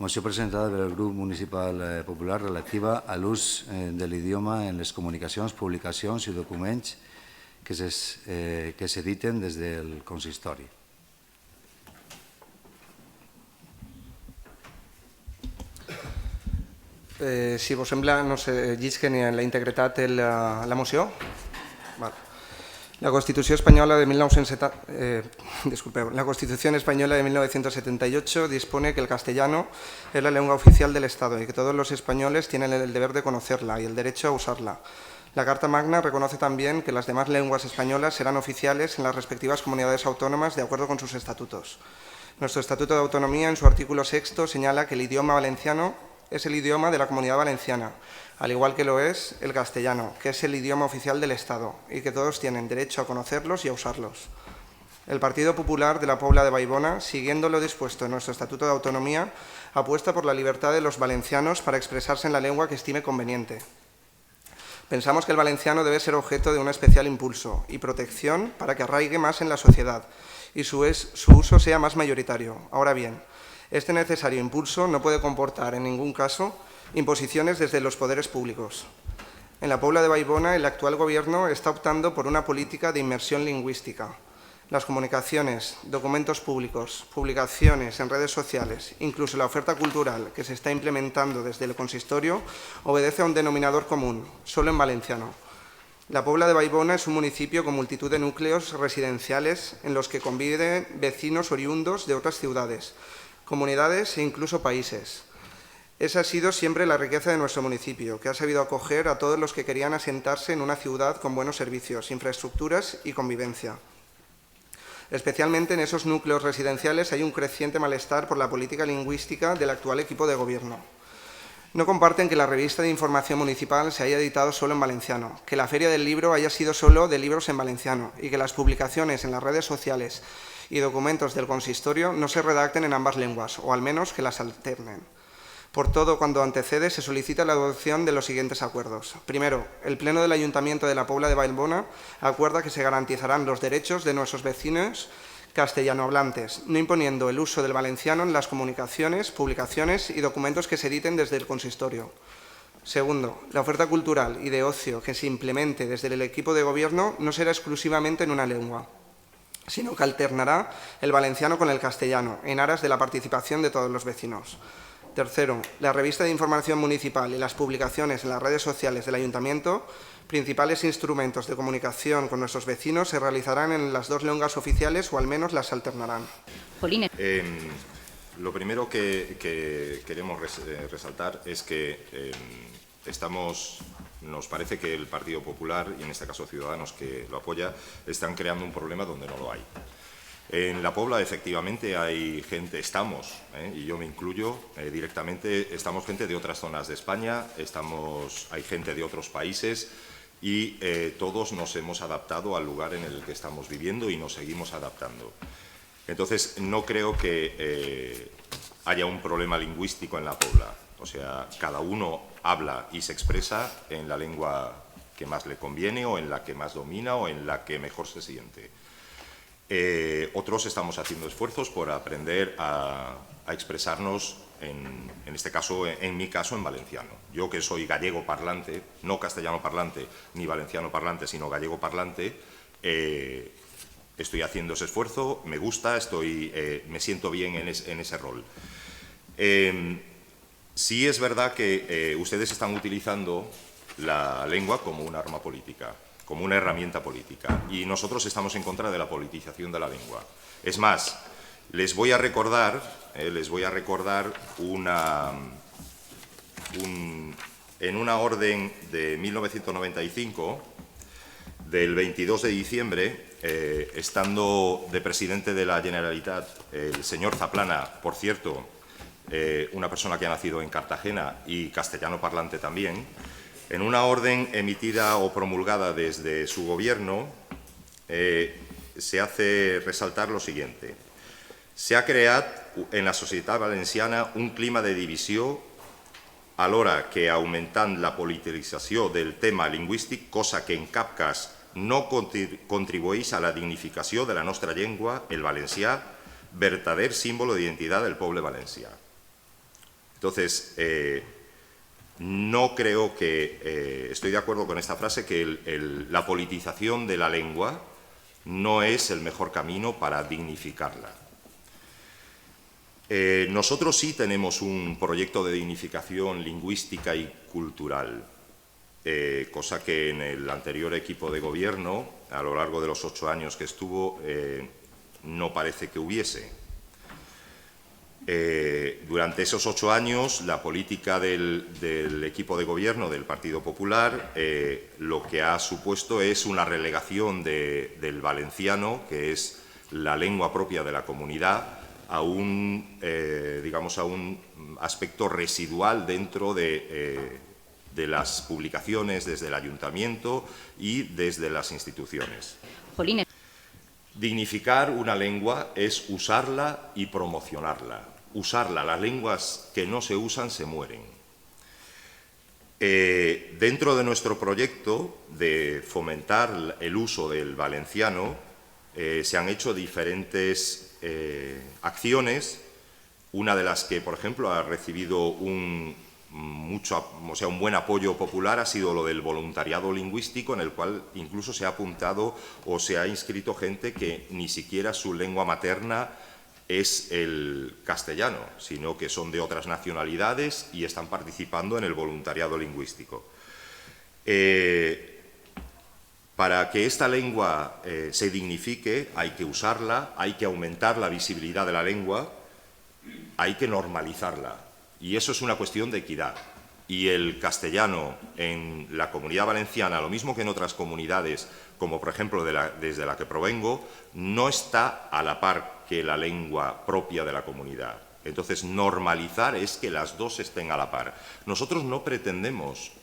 Moció presentada pel Grup Municipal Popular relativa a l'ús de l'idioma en les comunicacions, publicacions i documents que s'editen des del consistori. Si vos sembla, no sé, llisquen en la integritat la moció. La Constitución Española de 1978 dispone que el castellano es la lengua oficial del Estado y que todos los españoles tienen el deber de conocerla y el derecho a usarla. La Carta Magna reconoce también que las demás lenguas españolas serán oficiales en las respectivas comunidades autónomas de acuerdo con sus estatutos. Nuestro Estatuto de Autonomía, en su artículo 6, señala que el idioma valenciano es el idioma de la Comunidad Valenciana, al igual que lo es el castellano, que es el idioma oficial del Estado, y que todos tienen derecho a conocerlos y a usarlos. El Partido Popular de la Pobla de Vallbona, siguiendo lo dispuesto en nuestro Estatuto de Autonomía, apuesta por la libertad de los valencianos para expresarse en la lengua que estime conveniente. Pensamos que el valenciano debe ser objeto de un especial impulso y protección para que arraigue más en la sociedad y su uso sea más mayoritario. Ahora bien, este necesario impulso no puede comportar en ningún caso imposiciones desde los poderes públicos. En la Pobla de Vallbona, el actual Gobierno está optando por una política de inmersión lingüística. Las comunicaciones, documentos públicos, publicaciones en redes sociales, incluso la oferta cultural que se está implementando desde el consistorio, obedece a un denominador común, solo en valenciano. La Pobla de Vallbona es un municipio con multitud de núcleos residenciales en los que conviven vecinos oriundos de otras ciudades, comunidades e incluso países. Esa ha sido siempre la riqueza de nuestro municipio, que ha sabido acoger a todos los que querían asentarse en una ciudad con buenos servicios, infraestructuras y convivencia. Especialmente en esos núcleos residenciales hay un creciente malestar por la política lingüística del actual equipo de gobierno. No comparten que la revista de información municipal se haya editado solo en valenciano, que la feria del libro haya sido solo de libros en valenciano y que las publicaciones en las redes sociales y documentos del consistorio no se redacten en ambas lenguas, o al menos que las alternen. Por todo cuando antecede, se solicita la adopción de los siguientes acuerdos. Primero, el Pleno del Ayuntamiento de la Pobla de Vallbona acuerda que se garantizarán los derechos de nuestros vecinos castellanohablantes, no imponiendo el uso del valenciano en las comunicaciones, publicaciones y documentos que se editen desde el consistorio. Segundo, la oferta cultural y de ocio que se implemente desde el equipo de gobierno no será exclusivamente en una lengua, sino que alternará el valenciano con el castellano, en aras de la participación de todos los vecinos. Tercero, la revista de información municipal y las publicaciones en las redes sociales del Ayuntamiento, principales instrumentos de comunicación con nuestros vecinos, se realizarán en las dos lenguas oficiales o al menos las alternarán. Lo primero que queremos resaltar es que nos parece que el Partido Popular, y en este caso Ciudadanos que lo apoya, están creando un problema donde no lo hay. En la Pobla, efectivamente, hay gente, y yo me incluyo directamente, estamos gente de otras zonas de España, hay gente de otros países y todos nos hemos adaptado al lugar en el que estamos viviendo y nos seguimos adaptando. Entonces, no creo que haya un problema lingüístico en la Pobla. O sea, cada uno habla y se expresa en la lengua que más le conviene o en la que más domina o en la que mejor se siente. Otros estamos haciendo esfuerzos por aprender a expresarnos, en este caso, en mi caso, en valenciano. Yo, que soy gallego parlante, no castellano parlante ni valenciano parlante, sino gallego parlante, estoy haciendo ese esfuerzo, me gusta, me siento bien en ese rol. Sí es verdad que ustedes están utilizando la lengua como un arma política, como una herramienta política, y nosotros estamos en contra de la politización de la lengua. Es más, les voy a recordar en una orden de 1995, del 22 de diciembre, estando de presidente de la Generalitat el señor Zaplana, por cierto, una persona que ha nacido en Cartagena y castellano parlante también, en una orden emitida o promulgada desde su gobierno, se hace resaltar lo siguiente. S'ha creat en la societat valenciana un clima de divisió alhora que augmentant la politització del tema lingüístic, cosa que en cap cas no contribueix a la dignificació de la nostra llengua, el valencià, verdader símbolo d'identitat del poble valencià. Entonces, no creo que, estoy de acuerdo con esta frase, que la politización de la lengua no es el mejor camino para dignificarla. Nosotros sí tenemos un proyecto de dignificación lingüística y cultural, cosa que en el anterior equipo de gobierno, a lo largo de los 8 años que estuvo, no parece que hubiese. Durante esos 8 años, la política del equipo de gobierno del Partido Popular lo que ha supuesto es una relegación del valenciano, que es la lengua propia de la comunidad, a un, digamos, a un aspecto residual dentro de las publicaciones desde el ayuntamiento y desde las instituciones. Jolines. Dignificar una lengua es usarla y promocionarla. Usarla, las lenguas que no se usan se mueren. Dentro de nuestro proyecto de fomentar el uso del valenciano se han hecho diferentes acciones, una de las que, por ejemplo, ha recibido un buen apoyo popular ha sido lo del voluntariado lingüístico, en el cual incluso se ha apuntado o se ha inscrito gente que ni siquiera su lengua materna es el castellano, sino que son de otras nacionalidades y están participando en el voluntariado lingüístico. Para que esta lengua se dignifique hay que usarla, hay que aumentar la visibilidad de la lengua, hay que normalizarla. Y eso es una cuestión de equidad. Y el castellano en la Comunidad Valenciana, lo mismo que en otras comunidades, como por ejemplo desde la que provengo, no está a la par que la lengua propia de la comunidad. Entonces, normalizar es que las dos estén a la par. Nosotros no pretendemos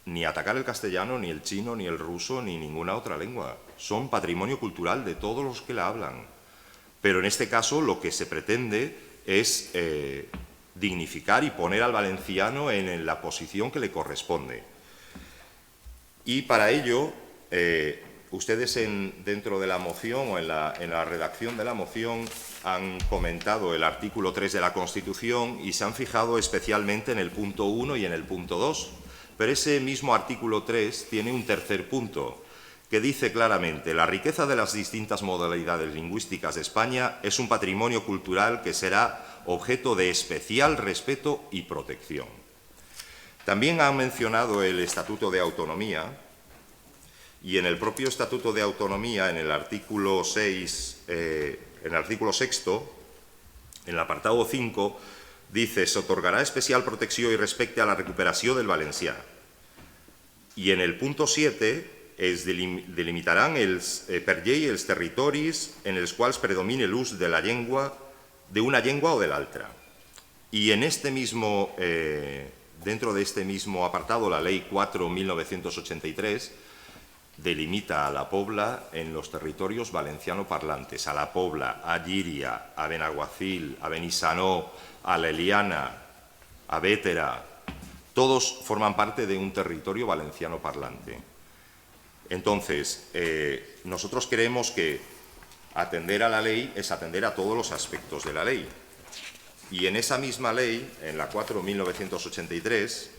ni atacar el castellano, ni el chino, ni el ruso, ni ninguna otra lengua. Son patrimonio cultural de todos los que la hablan. Pero en este caso lo que se pretende es dignificar y poner al valenciano en la posición que le corresponde. Y para ello, ustedes dentro de la moción o en la redacción de la moción han comentado el artículo 3 de la Constitución y se han fijado especialmente en el punto 1 y en el punto 2. Pero ese mismo artículo 3 tiene un tercer punto que dice claramente: la riqueza de las distintas modalidades lingüísticas de España es un patrimonio cultural que será objeto de especial respeto y protección. También han mencionado el Estatuto de Autonomía, y en el propio Estatuto de Autonomía, en el artículo 6, en el artículo 6, en el apartado 5, dice: se otorgará especial protecció i respecte a la recuperació del valencià. I en el punt 7 es delimitaran per llei els territoris en els quals predomine l'ús de la llengua, d'una llengua o de l'altra. Y en este mismo, dentro de este mismo apartado, la Ley 4/1983 delimita a la Pobla en los territorios valenciano parlantes, a la Pobla, a Llíria, a Benaguacil, a Benissanó, a la Eliana, a Bétera. Todos forman parte de un territorio valenciano parlante. Entonces, nosotros creemos que atender a la ley es atender a todos los aspectos de la ley. Y en esa misma ley, en la 4/1983,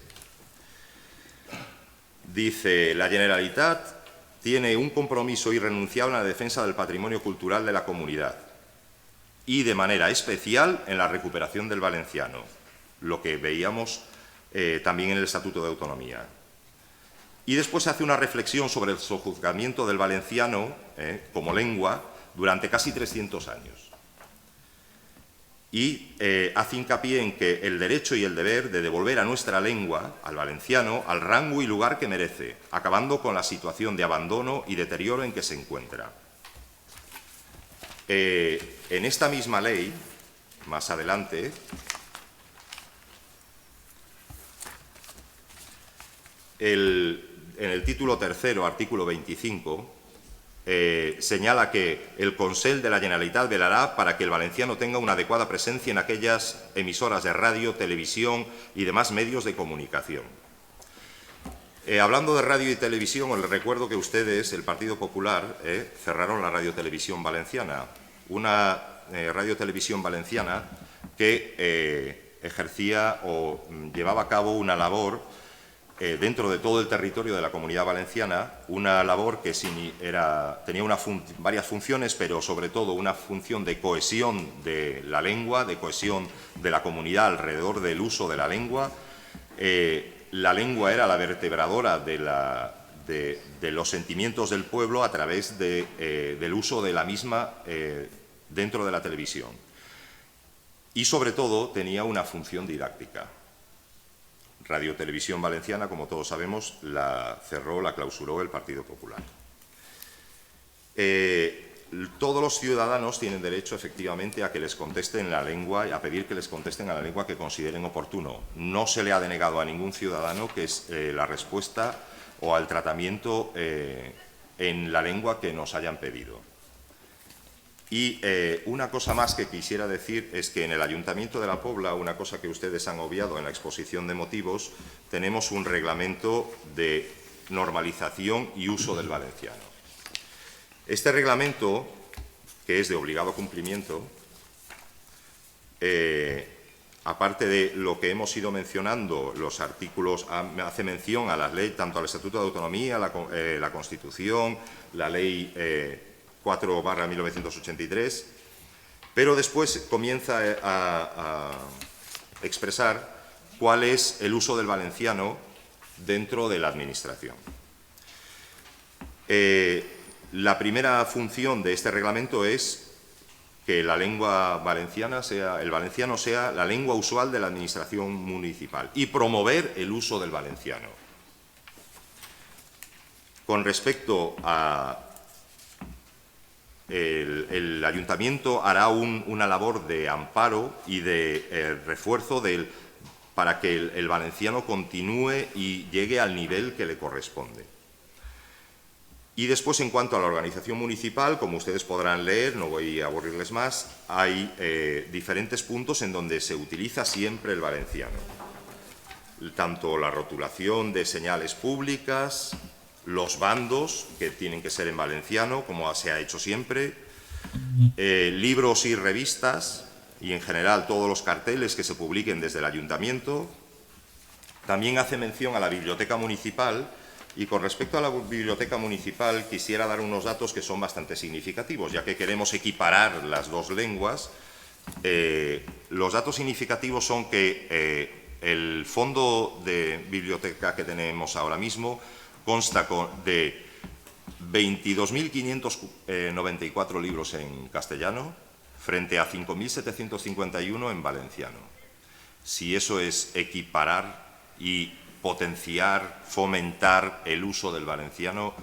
dice: la Generalitat tiene un compromiso irrenunciable en la defensa del patrimonio cultural de la comunidad y de manera especial en la recuperación del valenciano, lo que veíamos también en el Estatuto de Autonomía. Y después se hace una reflexión sobre el sojuzgamiento del valenciano como lengua durante casi 300 años. Y hace hincapié en que el derecho y el deber de devolver a nuestra lengua, al valenciano, al rango y lugar que merece, acabando con la situación de abandono y deterioro en que se encuentra. En esta misma ley, más adelante, en el título tercero, artículo 25, señala que el Consell de la Generalitat velará para que el valenciano tenga una adecuada presencia en aquellas emisoras de radio, televisión y demás medios de comunicación. Hablando de radio y televisión, les recuerdo que ustedes, el Partido Popular, cerraron la radio-televisión valenciana. Una radio-televisión valenciana que ejercía o llevaba a cabo una labor dentro de todo el territorio de la Comunidad Valenciana, una labor que tenía varias funciones, pero sobre todo una función de cohesión de la lengua, de cohesión de la comunidad alrededor del uso de la lengua. La lengua era la vertebradora de los sentimientos del pueblo a través del uso de la misma dentro de la televisión. Y sobre todo tenía una función didáctica. Radio Televisión Valenciana, como todos sabemos, la clausuró el Partido Popular. Todos los ciudadanos tienen derecho, efectivamente, a que les contesten en la lengua y a pedir que les contesten a la lengua que consideren oportuno. No se le ha denegado a ningún ciudadano que es la respuesta o al tratamiento en la lengua que nos hayan pedido. Y una cosa más que quisiera decir es que en el Ayuntamiento de La Pobla, una cosa que ustedes han obviado en la exposición de motivos, tenemos un reglamento de normalización y uso del valenciano. Este reglamento, que es de obligado cumplimiento, aparte de lo que hemos ido mencionando, los artículos, hace mención a las leyes, tanto al Estatuto de Autonomía, la Constitución, la Ley 4/1983, pero después comienza a expresar cuál es el uso del valenciano dentro de la Administración. La primera función de este reglamento es que la lengua valenciana el valenciano sea la lengua usual de la Administración municipal y promover el uso del valenciano. Con respecto a el Ayuntamiento hará una labor de amparo y de refuerzo para que el valenciano continúe y llegue al nivel que le corresponde. Y después, en cuanto a la organización municipal, como ustedes podrán leer, no voy a aburrirles más, hay diferentes puntos en donde se utiliza siempre el valenciano. Tanto la rotulación de señales públicas, los bandos, que tienen que ser en valenciano, como se ha hecho siempre, libros y revistas, y en general todos los carteles que se publiquen desde el Ayuntamiento. También hace mención a la Biblioteca Municipal, y con respecto a la Biblioteca Municipal quisiera dar unos datos que son bastante significativos, ya que queremos equiparar las dos lenguas. Los datos significativos son que el fondo de biblioteca que tenemos ahora mismo consta de 22.594 libros en castellano frente a 5.751 en valenciano. Si eso es equiparar y potenciar, fomentar el uso del valenciano,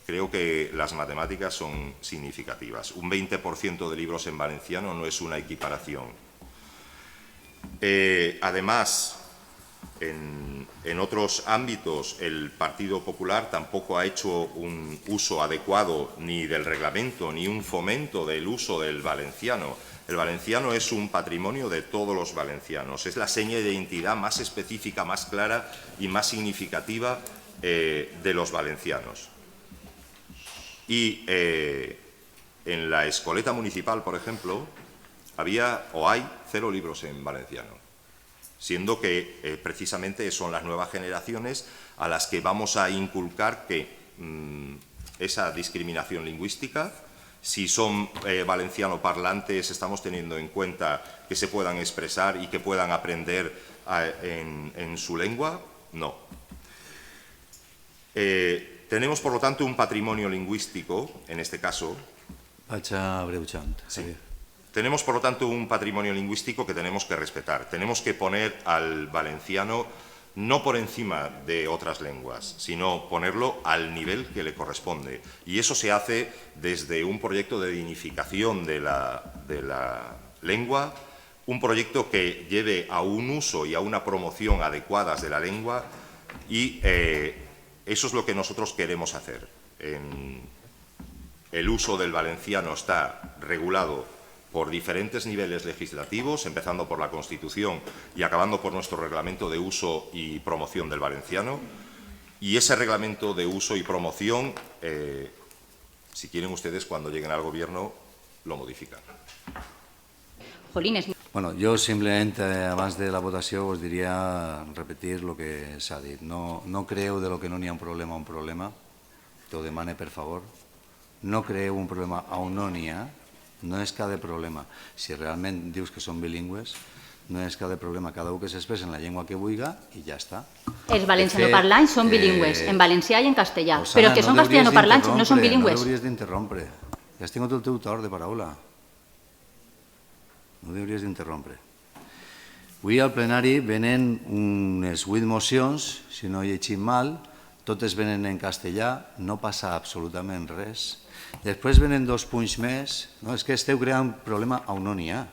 creo que las matemáticas son significativas. Un 20% de libros en valenciano no es una equiparación. Además, en otros ámbitos, el Partido Popular tampoco ha hecho un uso adecuado ni del reglamento ni un fomento del uso del valenciano. El valenciano es un patrimonio de todos los valencianos. Es la seña de identidad más específica, más clara y más significativa de los valencianos. Y en la escoleta municipal, por ejemplo, había o hay 0 libros en valenciano, siendo que precisamente son las nuevas generaciones a las que vamos a inculcar que esa discriminación lingüística, si son valenciano parlantes, estamos teniendo en cuenta que se puedan expresar y que puedan aprender en su lengua. No. Tenemos, por lo tanto, un patrimonio lingüístico, en este caso. Sí. Tenemos, por lo tanto, un patrimonio lingüístico que tenemos que respetar. Tenemos que poner al valenciano no por encima de otras lenguas, sino ponerlo al nivel que le corresponde. Y eso se hace desde un proyecto de dignificación de la lengua, un proyecto que lleve a un uso y a una promoción adecuadas de la lengua, y eso es lo que nosotros queremos hacer. El uso del valenciano está regulado por diferentes niveles legislativos, empezando por la Constitución y acabando por nuestro reglamento de uso y promoción del valenciano. Y ese reglamento de uso y promoción, si quieren ustedes, cuando lleguen al Gobierno, lo modifican. Jolines. Bueno, jo simplement, abans de la votació, us diria repetir el que s'ha dit. No creu de lo que no n'hi ha un problema, t'ho demane per favor. No creu un problema on no n'hi ha, no és cada problema. Si realment dius que són bilingües, no és cada problema, cada un que s'expressa en la llengua que vulgui i ja està. Els valencianoparlants són bilingües, en valencià i en castellà, però que són castellanoparlants no són bilingües. No hauries d'interrompre, ja has tingut el teu torn de paraula. No hauries d'interrompre. Avui al plenari venen unes 8 mocions, si no he llegit mal, totes venen en castellà, no passa absolutament res. Després venen 2 punts més, és que esteu creant un problema on no n'hi ha.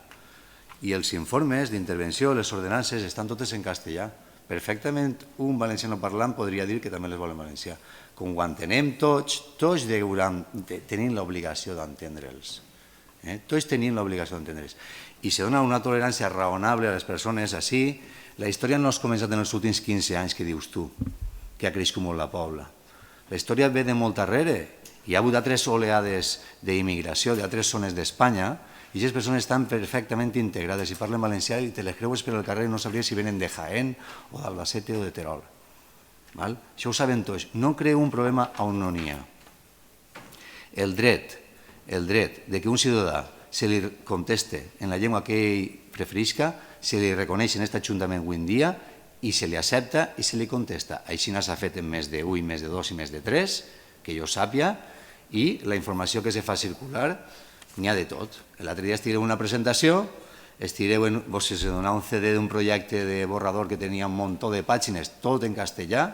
I els informes d'intervenció, les ordenances, estan totes en castellà. Perfectament un valenciano parlant podria dir que també les vol en valencià. Com ho entenem tots tenim l'obligació d'entendre'ls. Tots tenim l'obligació d'entendre'ls. I se dona una tolerància raonable a les persones així. La història no has començat en els últims 15 anys, que dius tu, que ha crescut molt la pobla. La història ve de molt darrere. Hi ha hagut altres oleades d'immigració d'altres zones d'Espanya i aquestes persones estan perfectament integrades i parlen valencià i te les creues per el carrer i no sabries si venen de Jaén o d'Albacete o de Terol. Això ho saben tots. No creu un problema on no n'hi ha. El dret de que un ciutadà se li conteste en la llengua que ell preferisca, se li reconeix en aquest Ajuntament avui en dia i se li accepta i se li contesta. Així s'ha fet en més de 1, més de 2 i més de 3, que jo sàpia, i la informació que se fa circular n'hi ha de tot. L'altre dia estireu una presentació, vos se donava un CD d'un projecte de borrador que tenia un munt de pàgines, tot en castellà,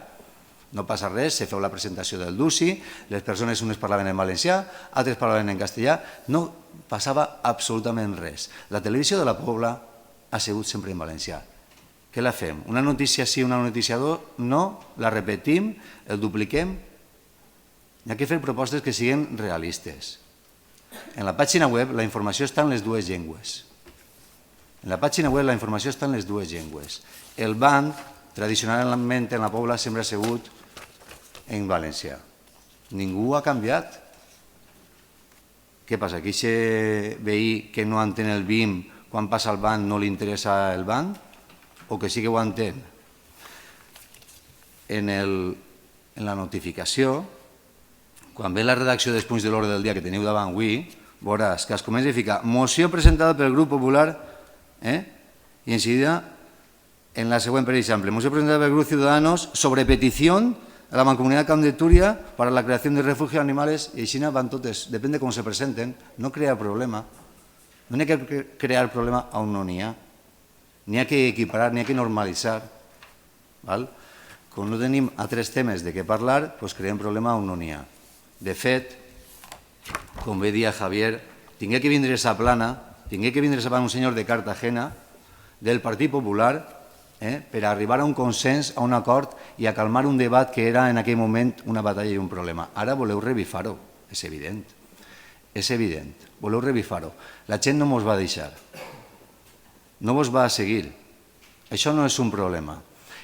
no passa res, se feu la presentació del DUCI, les persones unes parlaven en valencià, altres parlaven en castellà, no passava absolutament res. La televisió de la Pobla ha sigut sempre en valencià. Què la fem? Una notícia sí, una notícia no, la repetim, el dupliquem. Hi ha que fer propostes que siguin realistes. En la pàgina web la informació està en les dues llengües. En la pàgina web la informació està en les dues llengües. El banc, tradicionalment en la Pobla, sempre ha sigut en valencià. Ningú ha canviat. Què passa? Que aquest veí que no entén el BIM, quan passa al banc no li interessa el banc? O que sí que ho entén? En la notificació, quan ve la redacció dels punts de l'ordre del dia que teniu davant avui, veuràs que es comença a ficar moció presentada pel Grup Popular i en seguida, en la següent, per exemple, moció presentada pel Grup Ciudadanos sobre petició a la Mancomunidad Camp de Túria para la creación de refugios animales, i així van totes, depèn de com se presenten, no crea problema. No n'hi ha que crear problema on no n'hi ha. N'hi ha que equiparar, n'hi ha que normalitzar. Com no tenim altres temes de què parlar, doncs creem problema on no n'hi ha. De fet, com bé dia Javier, tingué que vindre a Plana un senyor de Cartagena, del Partit Popular, per arribar a un consens, a un acord i a calmar un debat que era en aquell moment una batalla i un problema. Ara voleu revifar-ho, és evident. És evident, voleu revifar-ho. La gent no mos va deixar, no vos va seguir. Això no és un problema.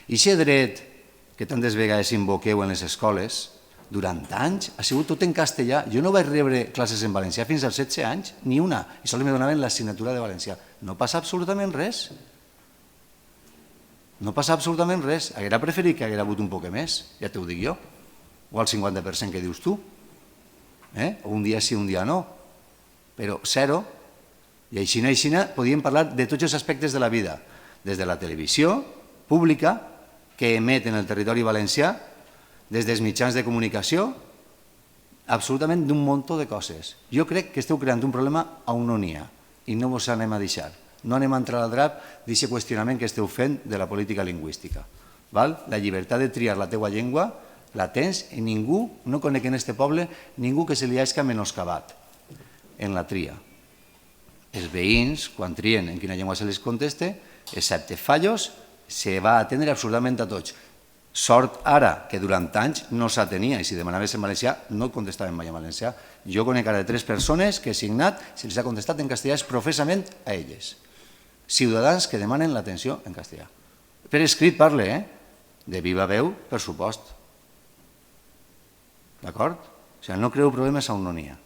I aquest dret que tantes vegades invoqueu en les escoles, durant anys, ha sigut tot en castellà. Jo no vaig rebre classes en valencià fins als 16 anys, ni una, i sols me donaven l'assignatura de valencià. No passa absolutament res. No passa absolutament res. Hauria preferit que hagués hagut un poc més, ja t'ho dic jo, o al 50% que dius tu. Un dia sí, un dia no. Però zero. I així podíem parlar de tots els aspectes de la vida, des de la televisió pública, que emet en el territori valencià, des dels mitjans de comunicació, absolutament d'un munt de coses. Jo crec que esteu creant un problema on no n'hi ha i no vos anem a deixar. No anem a entrar al drap d'aquest qüestionament que esteu fent de la política lingüística. La llibertat de triar la teua llengua la tens i ningú, no conec en este poble, ningú que se li hagi menoscabat en la tria. Els veïns, quan trien en quina llengua se les conteste, excepte fallos, se va atendre absolutament a tots. Sort ara que durant anys no s'atenia i si demanaves en valencià no contestaven mai en valencià. Jo conec ara 3 persones que he signat, se les ha contestat en castellà professament a elles. Ciutadans que demanen l'atenció en castellà. Per escrit parle, de viva veu, per supost. D'acord? O sigui, no creu problemes on no n'hi ha.